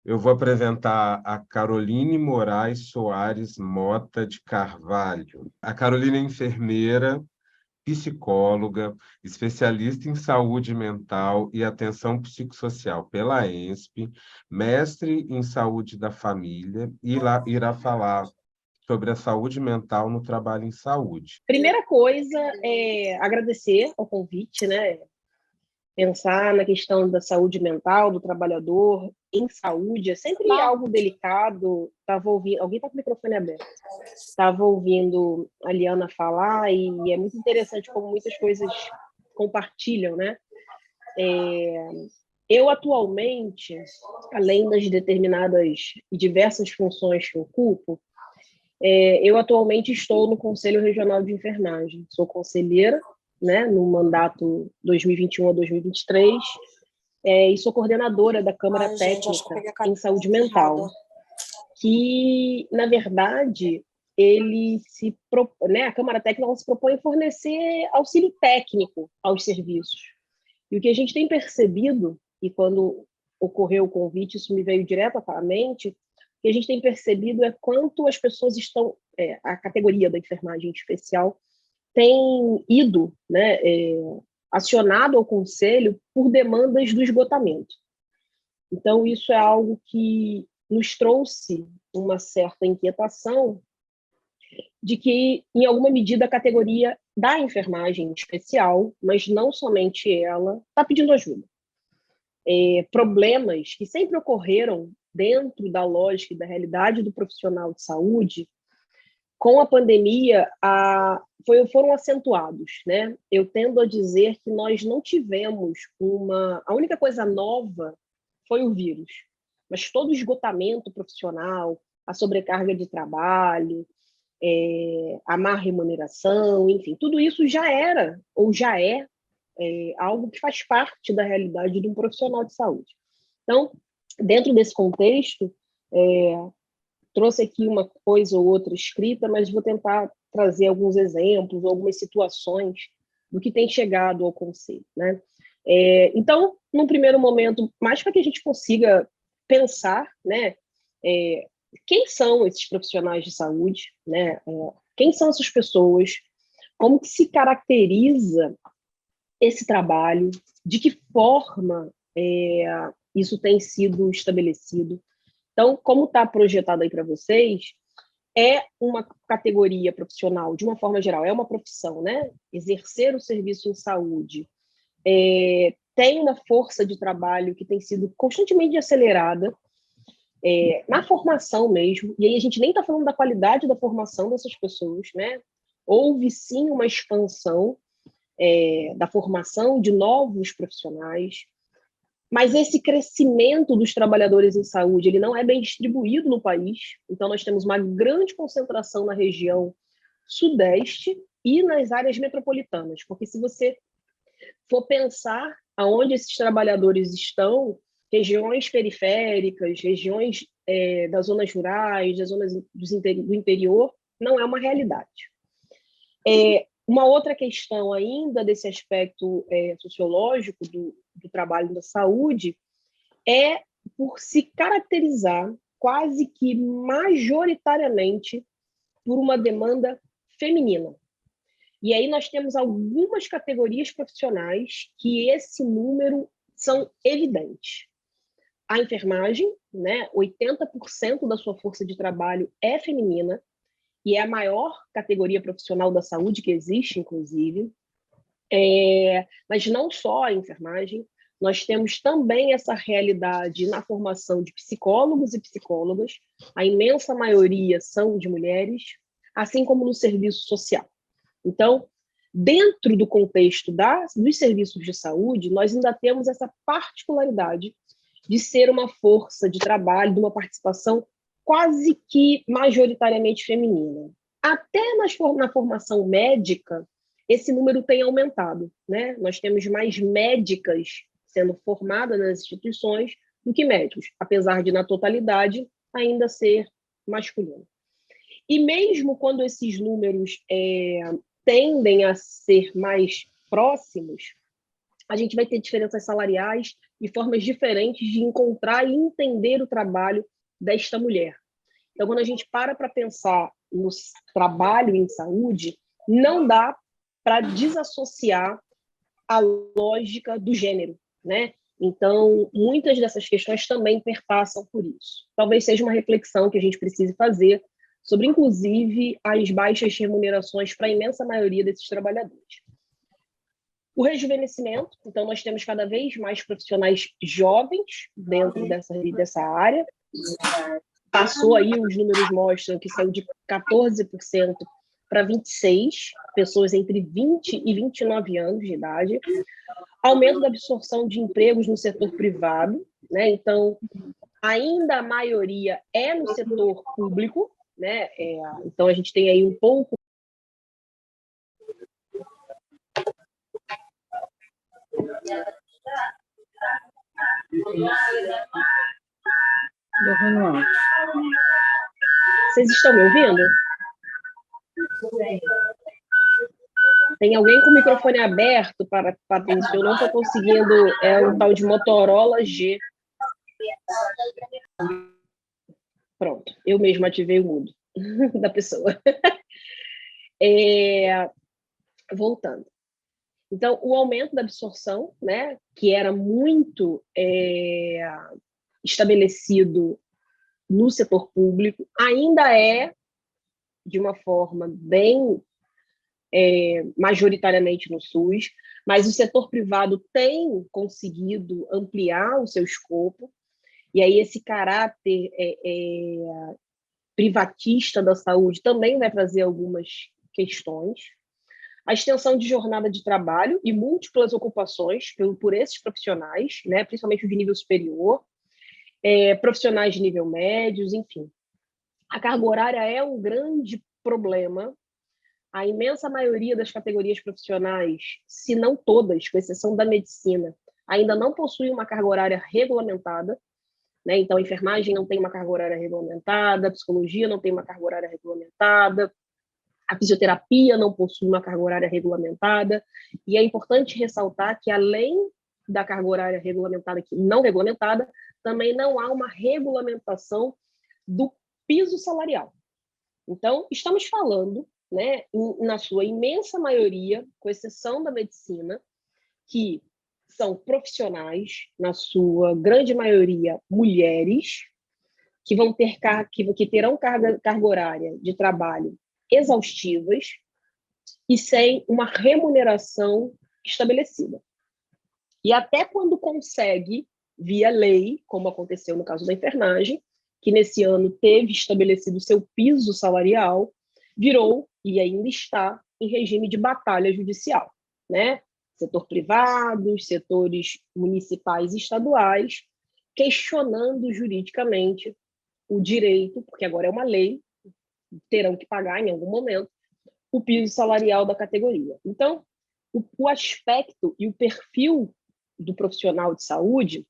Eu vou apresentar a Caroline Moraes Soares Mota de Carvalho. A Caroline é enfermeira, psicóloga, especialista em saúde mental e atenção psicossocial pela ENSP, mestre em saúde da família e lá irá falar sobre a saúde mental no trabalho em saúde. Primeira coisa é agradecer ao convite, né? Pensar na questão da saúde mental do trabalhador em saúde é sempre algo delicado. Estava ouvindo, alguém está com o microfone aberto. Estava ouvindo a Liana falar e é muito interessante como muitas coisas compartilham, né? Eu atualmente, além das determinadas e diversas funções que eu ocupo, eu atualmente estou no Conselho Regional de Enfermagem. Sou conselheira, né, no mandato 2021 a 2023, e sou coordenadora da Câmara Técnica em Saúde Mental, que, na verdade, a Câmara Técnica se propõe a fornecer auxílio técnico aos serviços. E o que a gente tem percebido, e quando ocorreu o convite, isso me veio direto à mente, o que a gente tem percebido é quanto as pessoas estão, a categoria da enfermagem especial, tem ido, né, acionado ao conselho por demandas do esgotamento. Então, isso é algo que nos trouxe uma certa inquietação de que, em alguma medida, a categoria da enfermagem especial, mas não somente ela, está pedindo ajuda. Problemas que sempre ocorreram dentro da lógica e da realidade do profissional de saúde, com a pandemia, foram acentuados, né? Eu tendo a dizer que nós não tivemos a única coisa nova foi o vírus, mas todo o esgotamento profissional, a sobrecarga de trabalho, a má remuneração, enfim, tudo isso já era ou já é algo que faz parte da realidade de um profissional de saúde. Então, dentro desse contexto, trouxe aqui uma coisa ou outra escrita, mas vou tentar trazer alguns exemplos, algumas situações do que tem chegado ao Conselho, né? Então, num primeiro momento, mais para que a gente consiga pensar, né, quem são esses profissionais de saúde, né? Quem são essas pessoas, como que se caracteriza esse trabalho, de que forma isso tem sido estabelecido. Então, como está projetado aí para vocês, é uma categoria profissional, de uma forma geral, é uma profissão, né? Exercer o serviço em saúde tem uma força de trabalho que tem sido constantemente acelerada, na formação mesmo, e aí a gente nem está falando da qualidade da formação dessas pessoas, né? Houve sim uma expansão da formação de novos profissionais, mas esse crescimento dos trabalhadores em saúde, ele não é bem distribuído no país. Então, nós temos uma grande concentração na região sudeste e nas áreas metropolitanas, porque se você for pensar aonde esses trabalhadores estão, regiões periféricas, regiões das zonas rurais, das zonas do interior, não é uma realidade. Uma outra questão ainda desse aspecto sociológico do trabalho da saúde é por se caracterizar quase que majoritariamente por uma demanda feminina. E aí nós temos algumas categorias profissionais que esse número são evidentes. A enfermagem, né, 80% da sua força de trabalho é feminina, e é a maior categoria profissional da saúde que existe, inclusive. Mas não só a enfermagem, nós temos também essa realidade na formação de psicólogos e psicólogas, a imensa maioria são de mulheres, assim como no serviço social. Então, dentro do contexto dos serviços de saúde, nós ainda temos essa particularidade de ser uma força de trabalho, de uma participação quase que majoritariamente feminina. Até na formação médica, esse número tem aumentado, né? Nós temos mais médicas sendo formadas nas instituições do que médicos, apesar de, na totalidade, ainda ser masculino. E mesmo quando esses números tendem a ser mais próximos, a gente vai ter diferenças salariais e formas diferentes de encontrar e entender o trabalho desta mulher. Então, quando a gente para pensar no trabalho em saúde, não dá para desassociar a lógica do gênero, né? Então, muitas dessas questões também perpassam por isso. Talvez seja uma reflexão que a gente precise fazer sobre, inclusive, as baixas remunerações para a imensa maioria desses trabalhadores. O rejuvenescimento, então nós temos cada vez mais profissionais jovens dentro dessa área. Passou aí, os números mostram que saiu de 14% para 26%, pessoas entre 20 e 29 anos de idade. Aumento da absorção de empregos no setor privado, né? Então, ainda a maioria é no setor público, né? Então, a gente tem aí um pouco. Vocês estão me ouvindo? Tem alguém com o microfone aberto, para Patrícia? Eu não estou conseguindo. É um tal de Motorola G. Pronto, eu mesma ativei o mudo da pessoa. Voltando. Então, o aumento da absorção, né, que era muito estabelecido no setor público, ainda é de uma forma bem majoritariamente no SUS, mas o setor privado tem conseguido ampliar o seu escopo, e aí esse caráter privatista da saúde também vai trazer algumas questões. A extensão de jornada de trabalho e múltiplas ocupações por esses profissionais, né, principalmente de nível superior, profissionais de nível médio, enfim. A carga horária é um grande problema. A imensa maioria das categorias profissionais, se não todas, com exceção da medicina, ainda não possui uma carga horária regulamentada, né? Então, a enfermagem não tem uma carga horária regulamentada, a psicologia não tem uma carga horária regulamentada, a fisioterapia não possui uma carga horária regulamentada, e é importante ressaltar que, além da carga horária regulamentada e não regulamentada, também não há uma regulamentação do piso salarial. Então, estamos falando, né, na sua imensa maioria, com exceção da medicina, que são profissionais, na sua grande maioria mulheres, que vão ter que terão carga horária de trabalho exaustivas e sem uma remuneração estabelecida. E até quando consegue, via lei, como aconteceu no caso da enfermagem, que nesse ano teve estabelecido seu piso salarial, virou e ainda está em regime de batalha judicial, né? Setor privado, setores municipais e estaduais, questionando juridicamente o direito, porque agora é uma lei, terão que pagar em algum momento o piso salarial da categoria. Então, o aspecto e o perfil do profissional de saúde,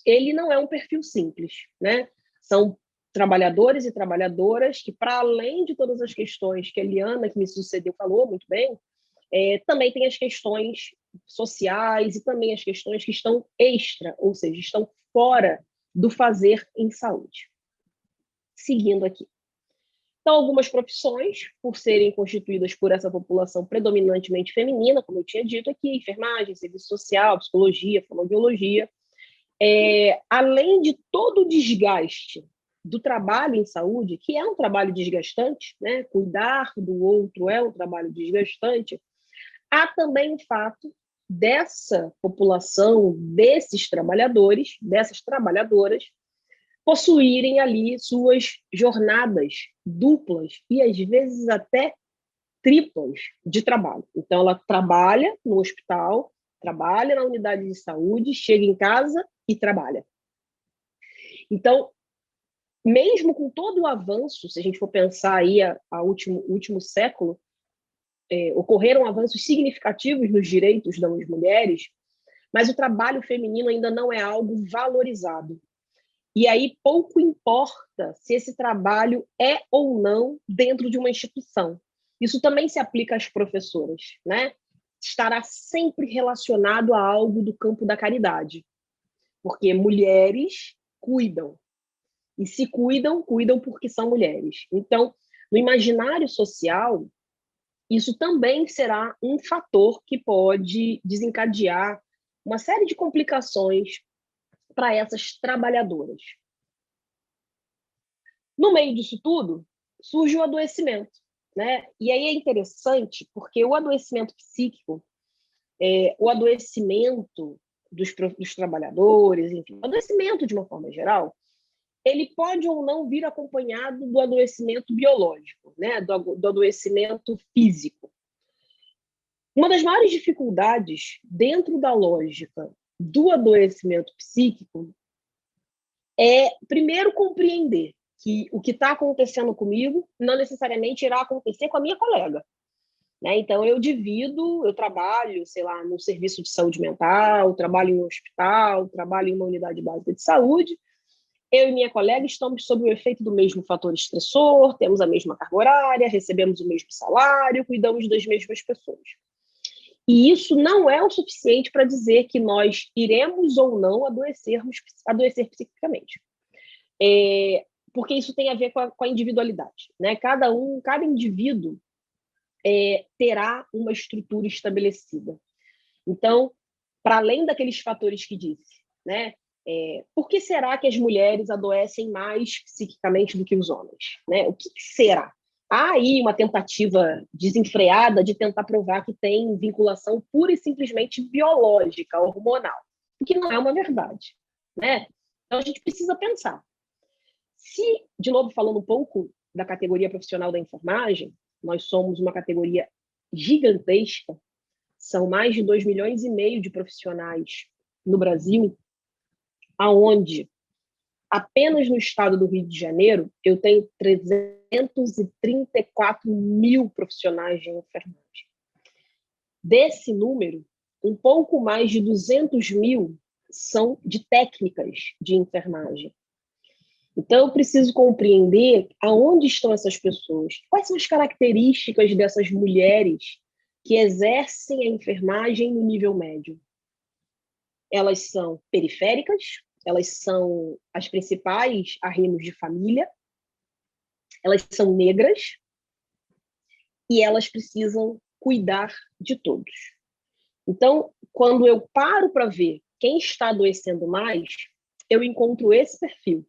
ele não é um perfil simples, né? São trabalhadores e trabalhadoras que, para além de todas as questões que a Eliana, que me sucedeu, falou muito bem, também tem as questões sociais e também as questões que estão extra, ou seja, estão fora do fazer em saúde. Seguindo aqui. Então, algumas profissões, por serem constituídas por essa população predominantemente feminina, como eu tinha dito aqui, enfermagem, serviço social, psicologia, fonoaudiologia, além de todo o desgaste do trabalho em saúde, que é um trabalho desgastante, né? Cuidar do outro é um trabalho desgastante, há também o fato dessa população, desses trabalhadores, dessas trabalhadoras, possuírem ali suas jornadas duplas e, às vezes, até triplas de trabalho. Então, ela trabalha no hospital, trabalha na unidade de saúde, chega em casa e trabalha. Então, mesmo com todo o avanço, se a gente for pensar aí ao último século, ocorreram avanços significativos nos direitos das mulheres, mas o trabalho feminino ainda não é algo valorizado. E aí pouco importa se esse trabalho é ou não dentro de uma instituição. Isso também se aplica às professoras, né? estará sempre relacionado a algo do campo da caridade, porque mulheres cuidam, e se cuidam, cuidam porque são mulheres. Então, no imaginário social, isso também será um fator que pode desencadear uma série de complicações para essas trabalhadoras. No meio disso tudo, surge o adoecimento, né? E aí é interessante porque o adoecimento psíquico, o adoecimento dos trabalhadores, enfim, o adoecimento de uma forma geral, ele pode ou não vir acompanhado do adoecimento biológico, né? do adoecimento físico. Uma das maiores dificuldades dentro da lógica do adoecimento psíquico é, primeiro, compreender que o que está acontecendo comigo não necessariamente irá acontecer com a minha colega. Né? Então, eu trabalho, sei lá, no serviço de saúde mental, trabalho em um hospital, trabalho em uma unidade básica de saúde. Eu e minha colega estamos sob o efeito do mesmo fator estressor, temos a mesma carga horária, recebemos o mesmo salário, cuidamos das mesmas pessoas. E isso não é o suficiente para dizer que nós iremos ou não adoecer psiquicamente. Porque isso tem a ver com a individualidade. Né? Cada indivíduo terá uma estrutura estabelecida. Então, para além daqueles fatores que disse, né? Por que será que as mulheres adoecem mais psiquicamente do que os homens? Né? O que será? Há aí uma tentativa desenfreada de tentar provar que tem vinculação pura e simplesmente biológica, hormonal, o que não é uma verdade. Né? Então, a gente precisa pensar. Se, de novo, falando um pouco da categoria profissional da enfermagem, nós somos uma categoria gigantesca, são mais de 2,5 milhões de profissionais no Brasil, aonde apenas no estado do Rio de Janeiro eu tenho 334 mil profissionais de enfermagem. Desse número, um pouco mais de 200 mil são de técnicas de enfermagem. Então, eu preciso compreender aonde estão essas pessoas, quais são as características dessas mulheres que exercem a enfermagem no nível médio. Elas são periféricas, elas são as principais arrimos de família, elas são negras e elas precisam cuidar de todos. Então, quando eu paro para ver quem está adoecendo mais, eu encontro esse perfil.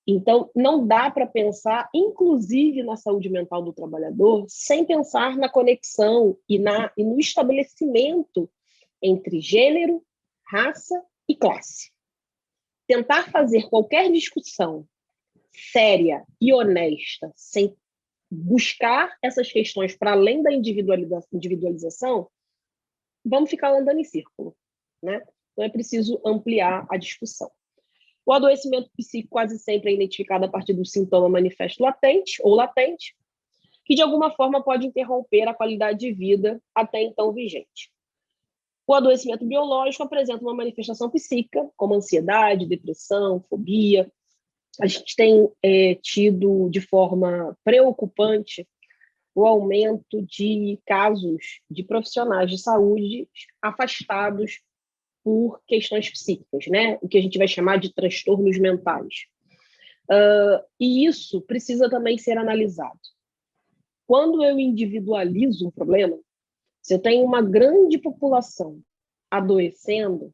Então, não dá para pensar, inclusive na saúde mental do trabalhador, sem pensar na conexão e no estabelecimento entre gênero, raça e classe. Tentar fazer qualquer discussão séria e honesta, sem buscar essas questões para além da individualização, vamos ficar andando em círculo. Né? Então, é preciso ampliar a discussão. O adoecimento psíquico quase sempre é identificado a partir do sintoma manifesto latente ou latente, que de alguma forma pode interromper a qualidade de vida até então vigente. O adoecimento biológico apresenta uma manifestação psíquica, como ansiedade, depressão, fobia. A gente tem tido de forma preocupante o aumento de casos de profissionais de saúde afastados por questões psíquicas, né? O que a gente vai chamar de transtornos mentais. E isso precisa também ser analisado. Quando eu individualizo um problema, se eu tenho uma grande população adoecendo,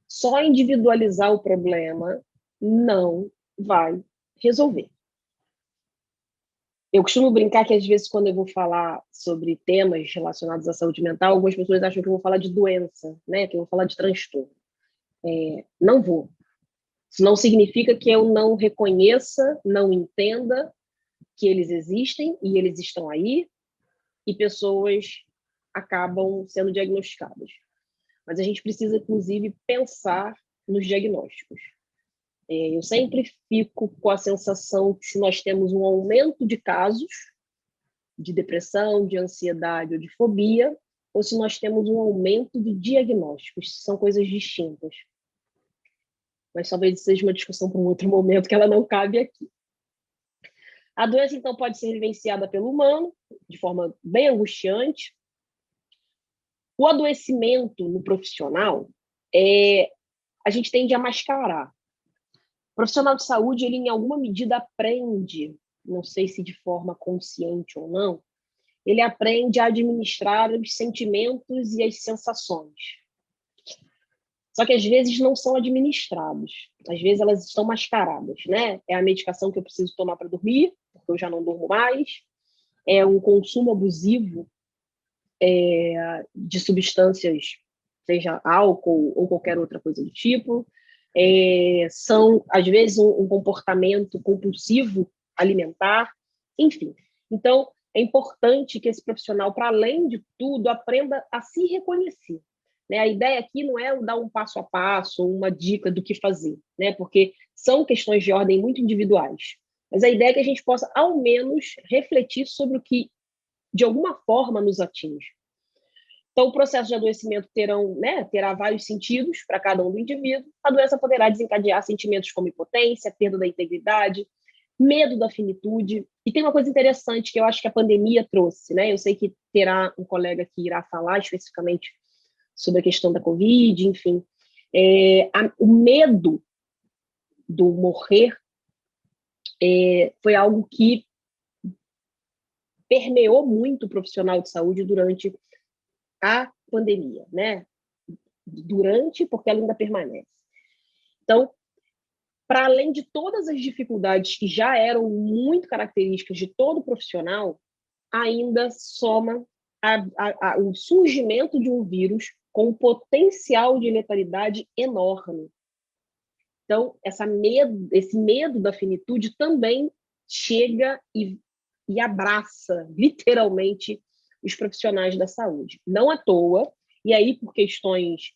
só individualizar o problema não vai resolver. Eu costumo brincar que, às vezes, quando eu vou falar sobre temas relacionados à saúde mental, algumas pessoas acham que eu vou falar de doença, né? Que eu vou falar de transtorno. Não vou. Isso não significa que eu não reconheça, não entenda que eles existem e eles estão aí e pessoas acabam sendo diagnosticadas. Mas a gente precisa, inclusive, pensar nos diagnósticos. Eu sempre fico com a sensação que se nós temos um aumento de casos de depressão, de ansiedade ou de fobia, ou se nós temos um aumento de diagnósticos, são coisas distintas. Mas talvez seja uma discussão para um outro momento que ela não cabe aqui. A doença, então, pode ser vivenciada pelo humano, de forma bem angustiante, O adoecimento no profissional, a gente tende a mascarar. O profissional de saúde, ele em alguma medida aprende, não sei se de forma consciente ou não, ele aprende a administrar os sentimentos e as sensações. Só que às vezes não são administrados, às vezes elas estão mascaradas, né? É a medicação que eu preciso tomar para dormir, porque eu já não durmo mais, é um consumo abusivo de substâncias, seja álcool ou qualquer outra coisa do tipo, são, às vezes, um comportamento compulsivo alimentar, enfim. Então, é importante que esse profissional, para além de tudo, aprenda a se reconhecer. Né? A ideia aqui não é dar um passo a passo, uma dica do que fazer, né? Porque são questões de ordem muito individuais. Mas a ideia é que a gente possa, ao menos, refletir sobre o que, de alguma forma, nos atinge. Então, o processo de adoecimento terá vários sentidos para cada um do indivíduo. A doença poderá desencadear sentimentos como impotência, perda da integridade, medo da finitude. E tem uma coisa interessante que eu acho que a pandemia trouxe, né? Eu sei que terá um colega que irá falar especificamente sobre a questão da Covid, enfim. O medo do morrer foi algo que permeou muito o profissional de saúde durante a pandemia, né? Durante, porque ela ainda permanece. Então, para além de todas as dificuldades que já eram muito características de todo profissional, ainda soma o surgimento de um vírus com um potencial de letalidade enorme. Então, esse medo da finitude também chega e abraça, literalmente, os profissionais da saúde. Não à toa, e aí por questões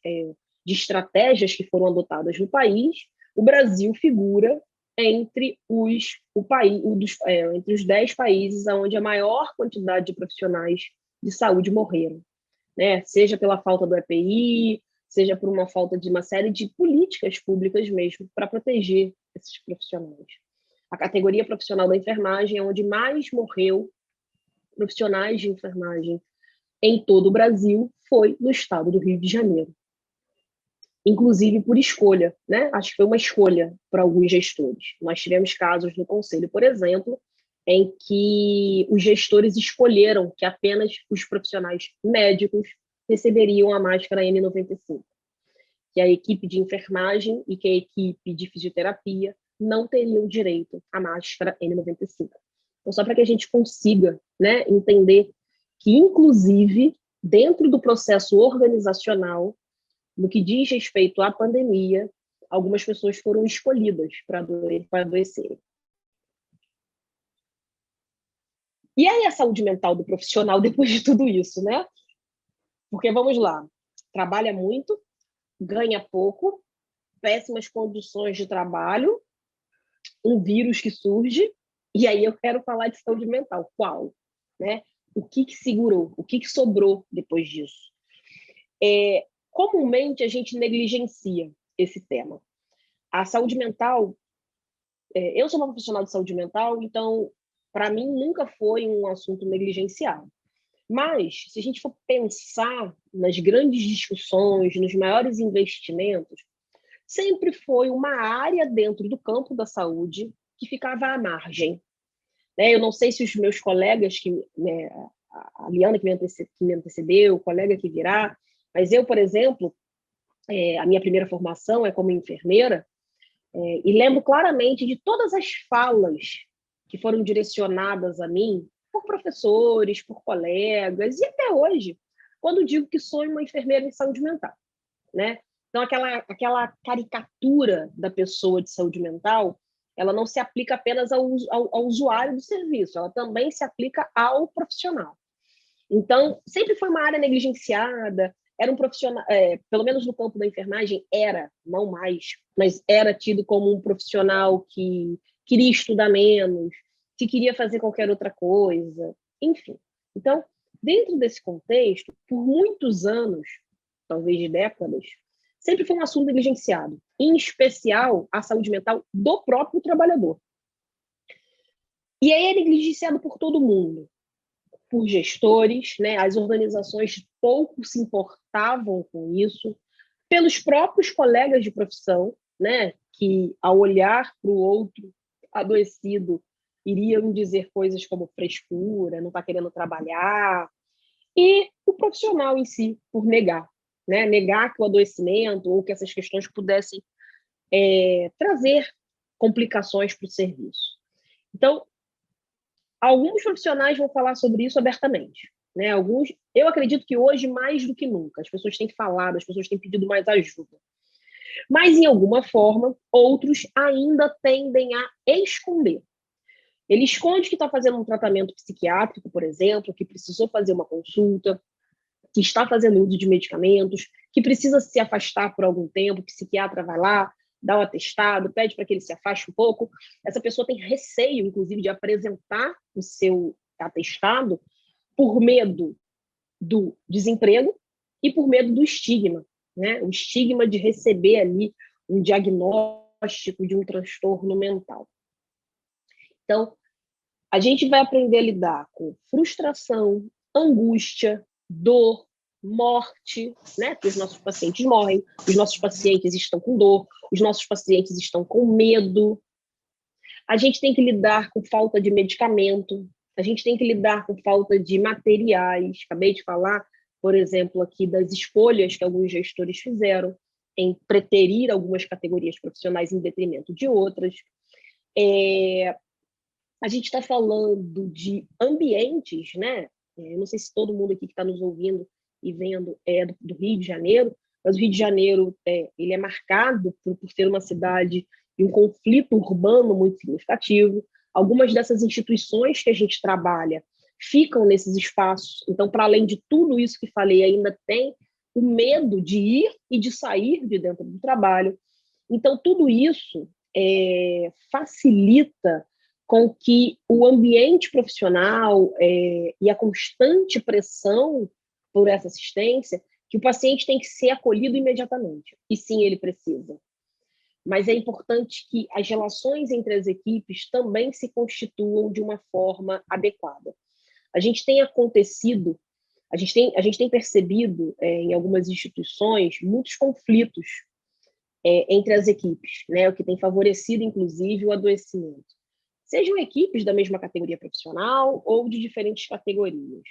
de estratégias que foram adotadas no país, o Brasil figura entre entre os 10 países onde a maior quantidade de profissionais de saúde morreram, né? Seja pela falta do EPI, seja por uma falta de uma série de políticas públicas mesmo para proteger esses profissionais. A categoria profissional da enfermagem é onde mais morreu profissionais de enfermagem em todo o Brasil, foi no estado do Rio de Janeiro. Inclusive por escolha, né? Acho que foi uma escolha para alguns gestores. Nós tivemos casos no Conselho, por exemplo, em que os gestores escolheram que apenas os profissionais médicos receberiam a máscara N95, que a equipe de enfermagem e que a equipe de fisioterapia não teriam direito à máscara N95. Então, só para que a gente consiga, né, entender que, inclusive, dentro do processo organizacional, no que diz respeito à pandemia, algumas pessoas foram escolhidas para adoecer. E aí a saúde mental do profissional depois de tudo isso, né? Porque, vamos lá, trabalha muito, ganha pouco, péssimas condições de trabalho, um vírus que surge, e aí eu quero falar de saúde mental. Qual? Né? O que segurou? O que sobrou depois disso? Comumente, a gente negligencia esse tema. A saúde mental... eu sou uma profissional de saúde mental, então, para mim, nunca foi um assunto negligenciado. Mas, se a gente for pensar nas grandes discussões, nos maiores investimentos, sempre foi uma área dentro do campo da saúde que ficava à margem. Eu não sei se os meus colegas, né, a Liana que me antecedeu, o colega que virá, mas eu, por exemplo, a minha primeira formação é como enfermeira, e lembro claramente de todas as falas que foram direcionadas a mim por professores, por colegas, e até hoje, quando digo que sou uma enfermeira em saúde mental, né? Então, aquela caricatura da pessoa de saúde mental, ela não se aplica apenas ao usuário do serviço, ela também se aplica ao profissional. Então, sempre foi uma área negligenciada, era um profissional, pelo menos no campo da enfermagem, não mais, mas era tido como um profissional que queria estudar menos, que queria fazer qualquer outra coisa, enfim. Então, dentro desse contexto, por muitos anos, talvez décadas, sempre foi um assunto negligenciado, em especial a saúde mental do próprio trabalhador. E aí é negligenciado por todo mundo, por gestores, né? As organizações pouco se importavam com isso, pelos próprios colegas de profissão, né, que, ao olhar para o outro adoecido, iriam dizer coisas como frescura, não está querendo trabalhar, e o profissional em si, por negar, né, negar que o adoecimento ou que essas questões pudessem trazer complicações para o serviço. Então, alguns profissionais vão falar sobre isso abertamente, né? Eu acredito que hoje, mais do que nunca, as pessoas têm falado, as pessoas têm pedido mais ajuda. Mas, em alguma forma, outros ainda tendem a esconder. Ele esconde que está fazendo um tratamento psiquiátrico, por exemplo, que precisou fazer uma consulta, que está fazendo uso de medicamentos, que precisa se afastar por algum tempo, o psiquiatra vai lá, dá o atestado, pede para que ele se afaste um pouco. Essa pessoa tem receio, inclusive, de apresentar o seu atestado por medo do desemprego e por medo do estigma, né? O estigma de receber ali um diagnóstico de um transtorno mental. Então, a gente vai aprender a lidar com frustração, angústia, dor, morte, né? Porque os nossos pacientes morrem, os nossos pacientes estão com dor, os nossos pacientes estão com medo. A gente tem que lidar com falta de medicamento, a gente tem que lidar com falta de materiais. Acabei de falar, por exemplo, aqui das escolhas que alguns gestores fizeram em preterir algumas categorias profissionais em detrimento de outras. A gente está falando de ambientes, né? Não sei se todo mundo aqui que está nos ouvindo e vendo é do Rio de Janeiro, mas o Rio de Janeiro ele é marcado por ser uma cidade de um conflito urbano muito significativo. Algumas dessas instituições que a gente trabalha ficam nesses espaços. Então, para além de tudo isso que falei, ainda tem o medo de ir e de sair de dentro do trabalho. Então, tudo isso facilita com que o ambiente profissional e a constante pressão por essa assistência, que o paciente tem que ser acolhido imediatamente. E sim, ele precisa. Mas é importante que as relações entre as equipes também se constituam de uma forma adequada. A gente tem percebido em algumas instituições muitos conflitos entre as equipes, né? O que tem favorecido, inclusive, o adoecimento. Sejam equipes da mesma categoria profissional ou de diferentes categorias.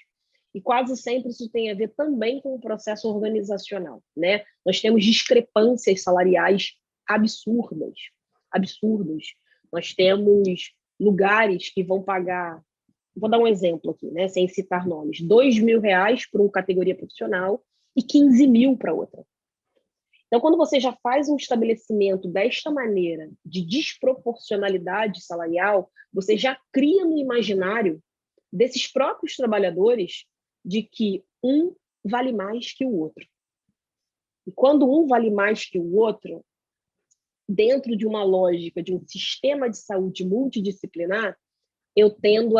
E quase sempre isso tem a ver também com o processo organizacional, né? Nós temos discrepâncias salariais absurdas. Nós temos lugares que vão pagar, vou dar um exemplo aqui, né, sem citar nomes, R$ 2.000 para uma categoria profissional e 15 mil para outra. Então, quando você já faz um estabelecimento desta maneira, de desproporcionalidade salarial, você já cria no imaginário desses próprios trabalhadores de que um vale mais que o outro. E quando um vale mais que o outro, dentro de uma lógica de um sistema de saúde multidisciplinar, eu tendo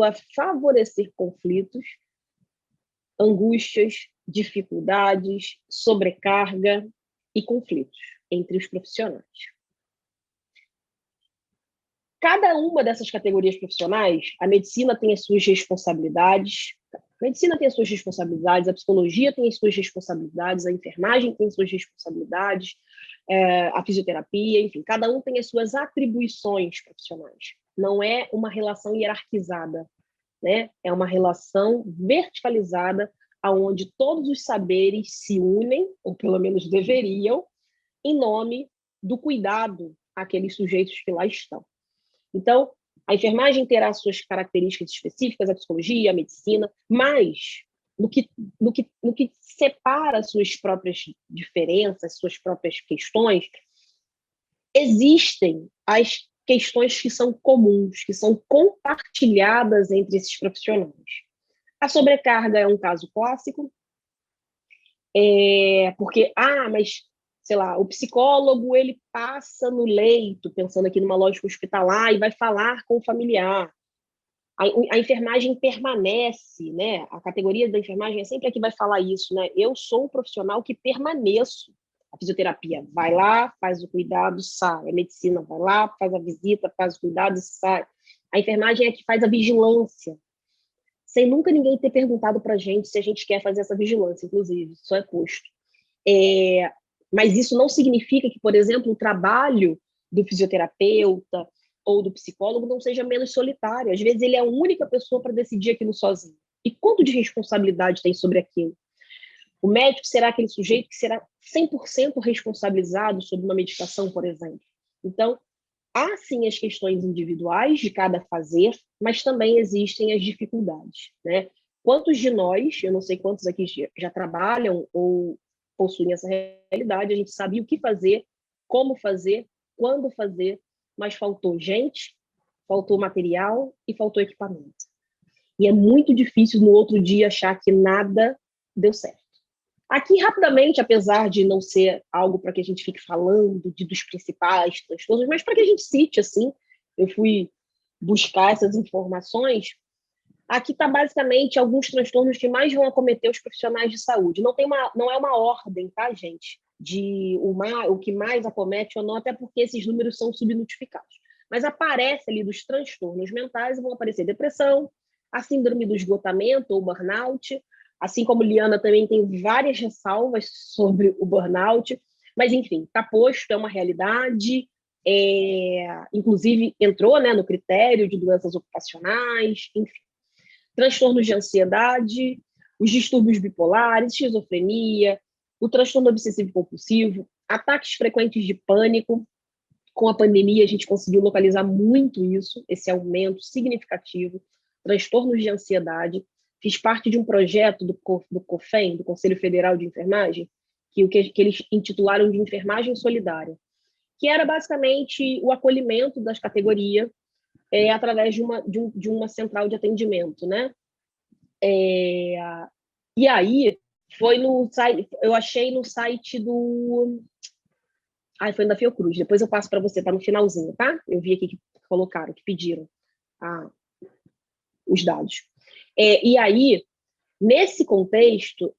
a favorecer conflitos, angústias, dificuldades, sobrecarga e conflitos entre os profissionais. Cada uma dessas categorias profissionais, a medicina tem as suas responsabilidades, a psicologia tem as suas responsabilidades, a enfermagem tem as suas responsabilidades, a fisioterapia, enfim, cada um tem as suas atribuições profissionais. Não é uma relação hierarquizada, né? É uma relação verticalizada, onde todos os saberes se unem, ou pelo menos deveriam, em nome do cuidado àqueles sujeitos que lá estão. Então, a enfermagem terá suas características específicas, a psicologia, a medicina, mas no que separa suas próprias diferenças, suas próprias questões, existem as questões que são comuns, que são compartilhadas entre esses profissionais. A sobrecarga é um caso clássico, porque, mas, sei lá, o psicólogo, ele passa no leito, pensando aqui numa lógica hospitalar, e vai falar com o familiar. A enfermagem permanece, né? A categoria da enfermagem é sempre a que vai falar isso, né? Eu sou um profissional que permaneço. A fisioterapia vai lá, faz o cuidado, sai. A medicina vai lá, faz a visita, faz o cuidado e sai. A enfermagem é que faz a vigilância. sem nunca ninguém ter perguntado para a gente se a gente quer fazer essa vigilância, inclusive, só é posto. Mas isso não significa que, por exemplo, o trabalho do fisioterapeuta ou do psicólogo não seja menos solitário. Às vezes ele é a única pessoa para decidir aquilo sozinho. E quanto de responsabilidade tem sobre aquilo? O médico será aquele sujeito que será 100% responsabilizado sobre uma medicação, por exemplo. Então, há sim as questões individuais de cada fazer, mas também existem as dificuldades, né? Quantos de nós, eu não sei quantos aqui já trabalham ou possuem essa realidade, a gente sabia o que fazer, como fazer, quando fazer, mas faltou gente, faltou material e faltou equipamento. E é muito difícil no outro dia achar que nada deu certo. Aqui, rapidamente, apesar de não ser algo para que a gente fique falando dos principais transtornos, mas para que a gente cite, assim, eu fui buscar essas informações. Aqui está basicamente alguns transtornos que mais vão acometer os profissionais de saúde. Não é uma ordem, tá, gente? De o que mais acomete ou não, até porque esses números são subnotificados. Mas aparece ali dos transtornos mentais, vão aparecer depressão, a síndrome do esgotamento ou burnout, assim como Liana também tem várias ressalvas sobre o burnout, mas enfim, está posto, é uma realidade, inclusive entrou, né, no critério de doenças ocupacionais, enfim. Transtornos de ansiedade, os distúrbios bipolares, esquizofrenia, o transtorno obsessivo-compulsivo, ataques frequentes de pânico. Com a pandemia, a gente conseguiu localizar muito isso, esse aumento significativo, transtornos de ansiedade. Fiz parte de um projeto do COFEN, do Conselho Federal de Enfermagem, que eles intitularam de Enfermagem Solidária, que era basicamente o acolhimento das categorias através de uma central de atendimento, né? E aí, foi no site, eu achei no site do... foi da Fiocruz, depois eu passo para você, tá no finalzinho, tá? Eu vi aqui que colocaram, que pediram os dados. E aí, nesse contexto,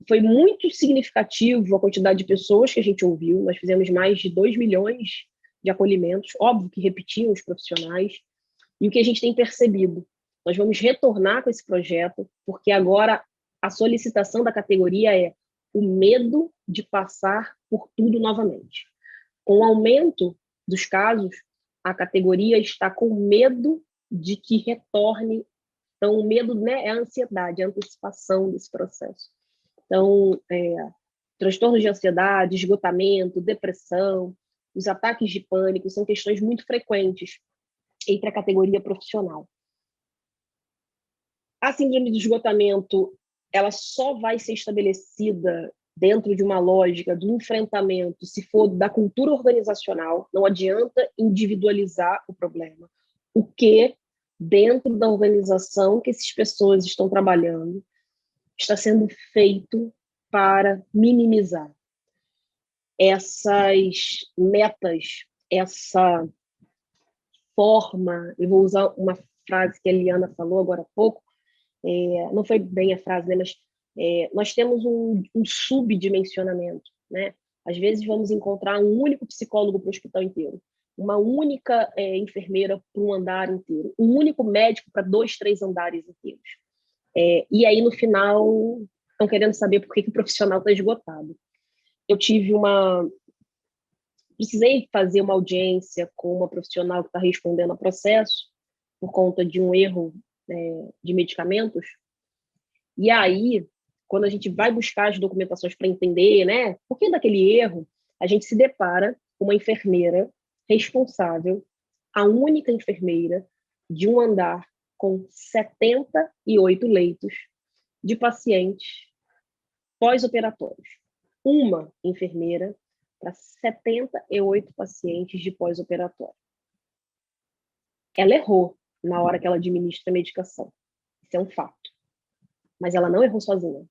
foi muito significativo a quantidade de pessoas que a gente ouviu. Nós fizemos mais de 2 milhões de acolhimentos, óbvio que repetiam os profissionais, e o que a gente tem percebido, nós vamos retornar com esse projeto, porque agora a solicitação da categoria é o medo de passar por tudo novamente. Com o aumento dos casos, a categoria está com medo de que retorne. Então, o medo, né, é a ansiedade, a antecipação desse processo. Então, transtornos de ansiedade, esgotamento, depressão, os ataques de pânico são questões muito frequentes entre a categoria profissional. A síndrome do esgotamento, ela só vai ser estabelecida dentro de uma lógica do enfrentamento, se for da cultura organizacional. Não adianta individualizar o problema. O que, dentro da organização que essas pessoas estão trabalhando, está sendo feito para minimizar essas metas, essa forma. Eu vou usar uma frase que a Liana falou agora há pouco, não foi bem a frase, né, mas nós temos um subdimensionamento, né? Às vezes vamos encontrar um único psicólogo para o hospital inteiro, uma única enfermeira para um andar inteiro, um único médico para 2, 3 andares inteiros. E aí, no final, estão querendo saber por que o profissional está esgotado. Eu precisei fazer uma audiência com uma profissional que está respondendo a processo por conta de um erro de medicamentos. E aí, quando a gente vai buscar as documentações para entender, né, por que daquele erro, a gente se depara com uma enfermeira responsável, a única enfermeira de um andar com 78 leitos de pacientes pós-operatórios. Uma enfermeira para 78 pacientes de pós-operatório. Ela errou na hora que ela administra a medicação. Isso é um fato. Mas ela não errou sozinha.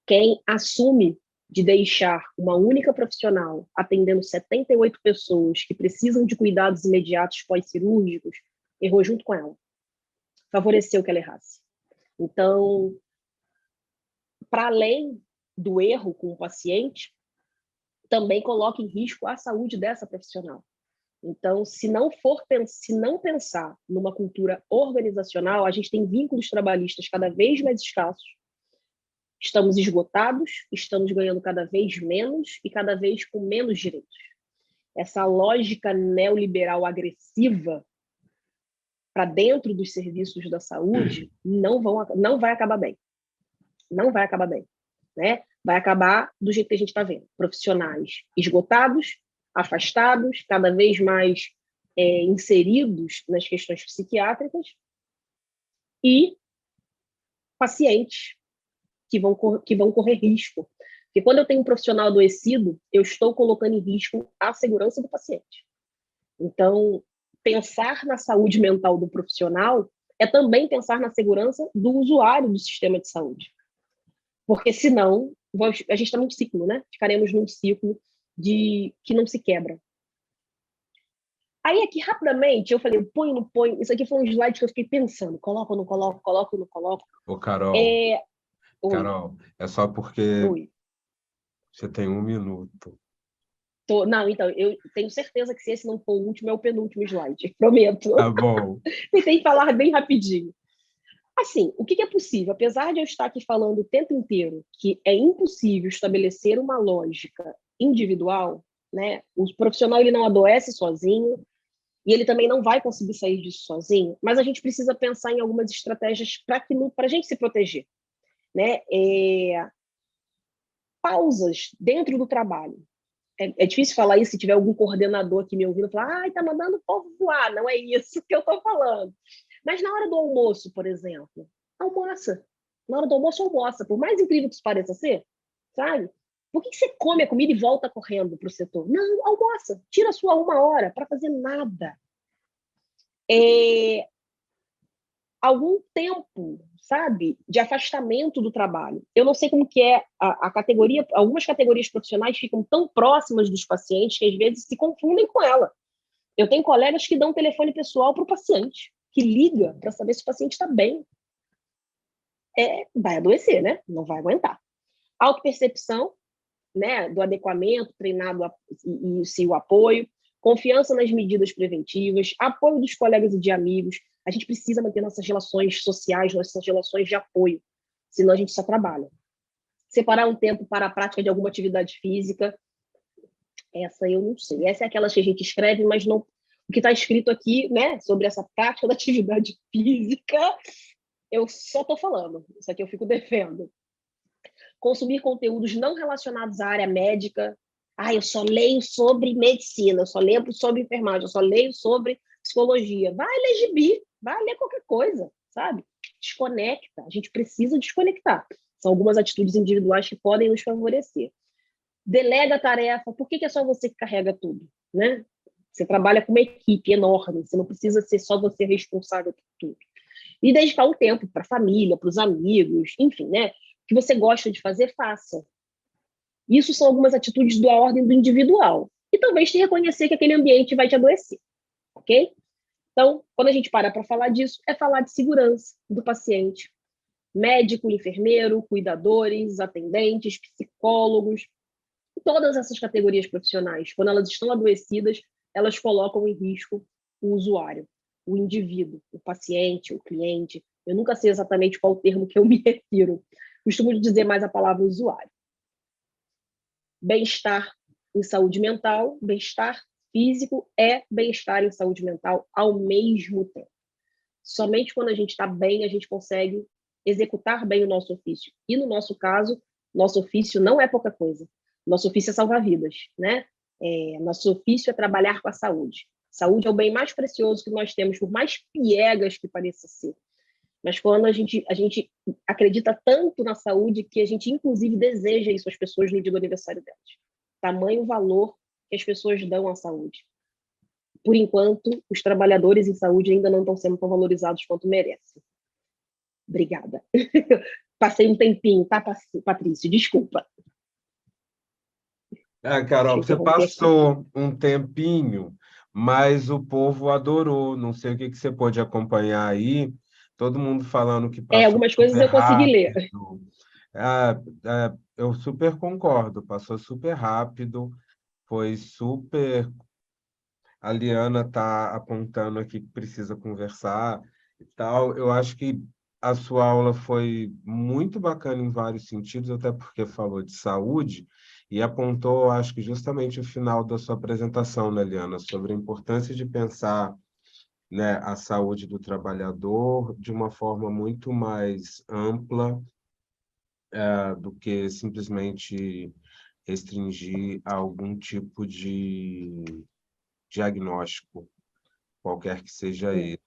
Quem assume de deixar uma única profissional atendendo 78 pessoas que precisam de cuidados imediatos pós-cirúrgicos, errou junto com ela. Favoreceu que ela errasse. Então, para além do erro com o paciente, também coloca em risco a saúde dessa profissional. Então, se não pensar numa cultura organizacional, a gente tem vínculos trabalhistas cada vez mais escassos, estamos esgotados, estamos ganhando cada vez menos e cada vez com menos direitos. Essa lógica neoliberal agressiva para dentro dos serviços da saúde não vai acabar bem. Não vai acabar bem. Né? Vai acabar do jeito que a gente está vendo. Profissionais esgotados, afastados, cada vez mais inseridos nas questões psiquiátricas e pacientes que vão correr risco. Porque quando eu tenho um profissional adoecido, eu estou colocando em risco a segurança do paciente. Então, pensar na saúde mental do profissional é também pensar na segurança do usuário do sistema de saúde. Porque, senão, a gente está num ciclo, né? Ficaremos num ciclo que não se quebra. Aí, aqui, rapidamente, eu falei, põe ou não põe? Isso aqui foi um slide que eu fiquei pensando. Coloco ou não coloco? Coloco ou não coloco? Ô, Carol, Carol, é só porque você tem 1 minuto. Não, então, eu tenho certeza que se esse não for o último, é o penúltimo slide. Prometo. Tá bom. Tentei falar bem rapidinho. Assim, o que é possível? Apesar de eu estar aqui falando o tempo inteiro que é impossível estabelecer uma lógica individual, né? O profissional ele não adoece sozinho e ele também não vai conseguir sair disso sozinho, mas a gente precisa pensar em algumas estratégias para a gente se proteger, né? Pausas dentro do trabalho. É difícil falar isso se tiver algum coordenador aqui me ouvindo falar, tá mandando o povo voar, não é isso que eu estou falando. Mas na hora do almoço, por exemplo, almoça. Na hora do almoço, almoça. Por mais incrível que isso pareça ser, sabe? Por que você come a comida e volta correndo para o setor? Não, almoça. Tira a sua 1 hora para fazer nada. Algum tempo, sabe, de afastamento do trabalho. Eu não sei como que é a categoria, algumas categorias profissionais ficam tão próximas dos pacientes que às vezes se confundem com ela. Eu tenho colegas que dão telefone pessoal para o paciente, que liga para saber se o paciente está bem. Vai adoecer, né? Não vai aguentar. Autopercepção, né, do adequamento, treinado e o apoio, confiança nas medidas preventivas, apoio dos colegas e de amigos. A gente precisa manter nossas relações sociais, nossas relações de apoio, senão a gente só trabalha. Separar um tempo para a prática de alguma atividade física, essa eu não sei. Essa é aquela que a gente escreve, mas não. O que está escrito aqui, né, sobre essa prática da atividade física, eu só estou falando. Isso aqui eu fico defendendo. Consumir conteúdos não relacionados à área médica. Eu só leio sobre medicina, eu só leio sobre enfermagem, eu só leio sobre psicologia. Vai ler gibi, vai ler qualquer coisa, sabe? Desconecta. A gente precisa desconectar. São algumas atitudes individuais que podem nos favorecer. Delega a tarefa. Por que é só você que carrega tudo, né? Você trabalha com uma equipe enorme, você não precisa ser só você responsável por tudo. E dedicar um tempo para a família, para os amigos, enfim, né? O que você gosta de fazer, faça. Isso são algumas atitudes da ordem do individual. E talvez te reconhecer que aquele ambiente vai te adoecer, ok? Então, quando a gente para falar disso, é falar de segurança do paciente. Médico, enfermeiro, cuidadores, atendentes, psicólogos, todas essas categorias profissionais, quando elas estão adoecidas, elas colocam em risco o usuário, o indivíduo, o paciente, o cliente. Eu nunca sei exatamente qual o termo que eu me refiro. Costumo dizer mais a palavra usuário. Bem-estar em saúde mental, bem-estar físico é bem-estar em saúde mental ao mesmo tempo. Somente quando a gente está bem, a gente consegue executar bem o nosso ofício. E no nosso caso, nosso ofício não é pouca coisa. Nosso ofício é salvar vidas, né? Nosso ofício é trabalhar com a saúde. Saúde é o bem mais precioso que nós temos, por mais piegas que pareça ser. Mas quando a gente acredita tanto na saúde que a gente, inclusive, deseja isso às pessoas no dia do aniversário delas. Tamanho valor que as pessoas dão à saúde. Por enquanto, os trabalhadores em saúde ainda não estão sendo tão valorizados quanto merecem. Obrigada. Passei um tempinho, tá, Patrício? Desculpa. Carol, você passou um tempinho, mas o povo adorou. Não sei o que você pode acompanhar aí. Todo mundo falando que passou algumas coisas eu consegui ler. Eu super concordo. Passou super rápido, foi super a Liana está apontando aqui que precisa conversar e tal. Eu acho que a sua aula foi muito bacana em vários sentidos, até porque falou de saúde e apontou, eu acho que justamente o final da sua apresentação, né, Liana, sobre a importância de pensar, né, a saúde do trabalhador de uma forma muito mais ampla, do que simplesmente restringir a algum tipo de diagnóstico, qualquer que seja É. ele.